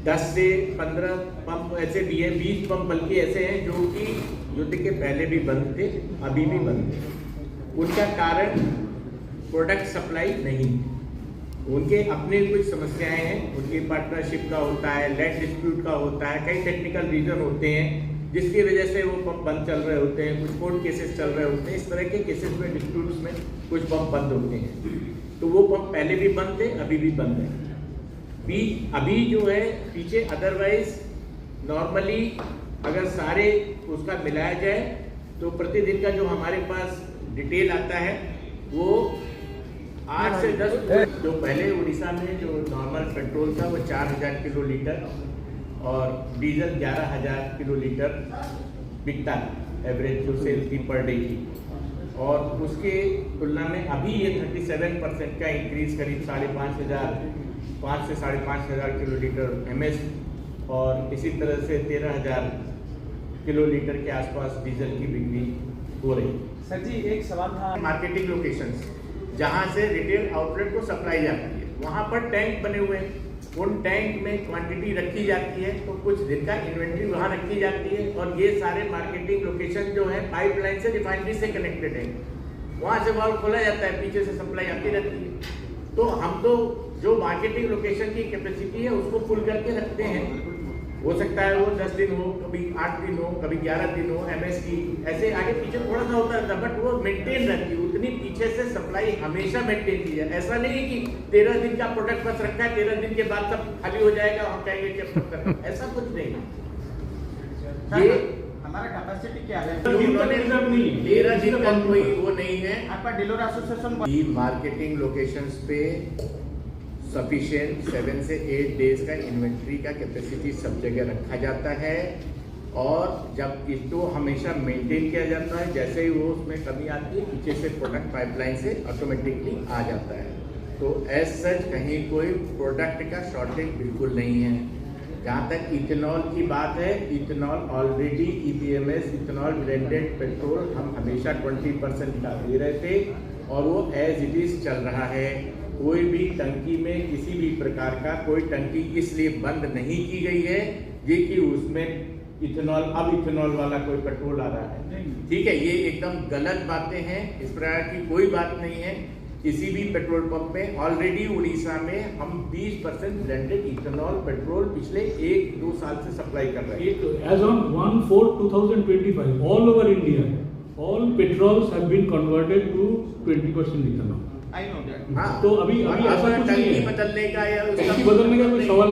10 से 15 पंप ऐसे भी हैं, 20 पंप बल्कि ऐसे हैं जो कि युद्ध के पहले भी बंद थे, अभी भी बंद थे। उनका कारण प्रोडक्ट सप्लाई नहीं, उनके अपने कुछ समस्याएं हैं, उनकी पार्टनरशिप का होता है, लैंड डिस्प्यूट का होता है, कई टेक्निकल रीजन होते हैं जिसकी वजह से वो पंप बंद चल रहे होते हैं, कुछ कोर्ट केसेस चल रहे होते हैं। इस तरह के केसेस में, डिस्प्यूट्स में कुछ पंप बंद होते हैं। तो वो पंप पहले भी बंद थे, अभी भी बंद है। अभी जो है पीछे अदरवाइज नॉर्मली अगर सारे उसका मिलाया जाए तो प्रतिदिन का जो हमारे पास डिटेल आता है वो 8 से 10, जो पहले उड़ीसा में जो नॉर्मल पेट्रोल था वो 4000 किलो लीटर और डीजल 11000 किलो लीटर बिकता था, एवरेज जो सेल थी पर डे की। और उसके तुलना में अभी ये 37% का इंक्रीज करीब 5 से 5,500 किलो लीटर एमएस और इसी तरह से 13,000 किलो लीटर के आसपास डीजल की बिक्री हो रही। सर जी एक सवाल था, मार्केटिंग लोकेशंस जहां से रिटेल आउटलेट को सप्लाई जाती है वहां पर टैंक बने हुए हैं, उन टैंक में क्वांटिटी रखी जाती है तो कुछ दिन का इन्वेंट्री वहां रखी जाती है। और ये सारे मार्केटिंग लोकेशन जो है पाइपलाइन से रिफाइनरी से कनेक्टेड है, वहां से वाल्व खोला जाता है, पीछे से सप्लाई आती रहती है। तो हम तो जो मार्केटिंग लोकेशन की कैपेसिटी है उसको फुल करके रखते हैं। हो सकता है वो 10 दिन हो, कभी 8 दिन हो, कभी 11 दिन हो, एमएस की ऐसे आगे पीछे थोड़ा सा होता रहता है, बट वो मेंटेन रहती है, उतनी पीछे से सप्लाई हमेशा मेंटेन की जाए। ऐसा नहीं है कि 13 दिन का प्रोडक्ट बस रखा है, 13 दिन के बाद सब खाली हो जाएगा, हम कहेंगे कि अब तक ऐसा कुछ नहीं। ये हमारा कैपेसिटी क्या है? 13 दिन का कोई वो नहीं है। आपका डीलर एसोसिएशन मार्केटिंग लोकेशंस पे सफिशिएंट 7 से 8 डेज का इन्वेंट्री का कैपेसिटी सब जगह रखा जाता है और जब इसको हमेशा मेंटेन किया जाता है। जैसे ही वो उसमें कमी आती है पीछे से प्रोडक्ट पाइपलाइन से ऑटोमेटिकली आ जाता है। तो एज सच कहीं कोई प्रोडक्ट का शॉर्टेज बिल्कुल नहीं है। जहाँ तक इथेनॉल की बात है, ethanol already EPMS ethanol blended petrol हम हमेशा 20% का दे रहे थे और वो एज इट इज चल रहा है। कोई भी टंकी में किसी भी प्रकार का कोई टंकी इसलिए बंद नहीं की गई है ये कि उसमें इथेनॉल अब इथेनॉल वाला कोई पेट्रोल आ रहा है। ठीक है, ये एकदम गलत बातें हैं, इस प्रकार की कोई बात नहीं है। किसी भी पेट्रोल पंप में ऑलरेडी उड़ीसा में हम 20% ब्लेंडेड इथेनॉल पेट्रोल पिछले 1-2 साल से सप्लाई कर रहे हैं। As on 1/4/2025, all over India, all petrols have been converted to 20% ethanol. I know that. हाँ, तो अभी ऐसा कुछ नहीं है, टंकी बदलने का या उसका बदलने का कोई सवाल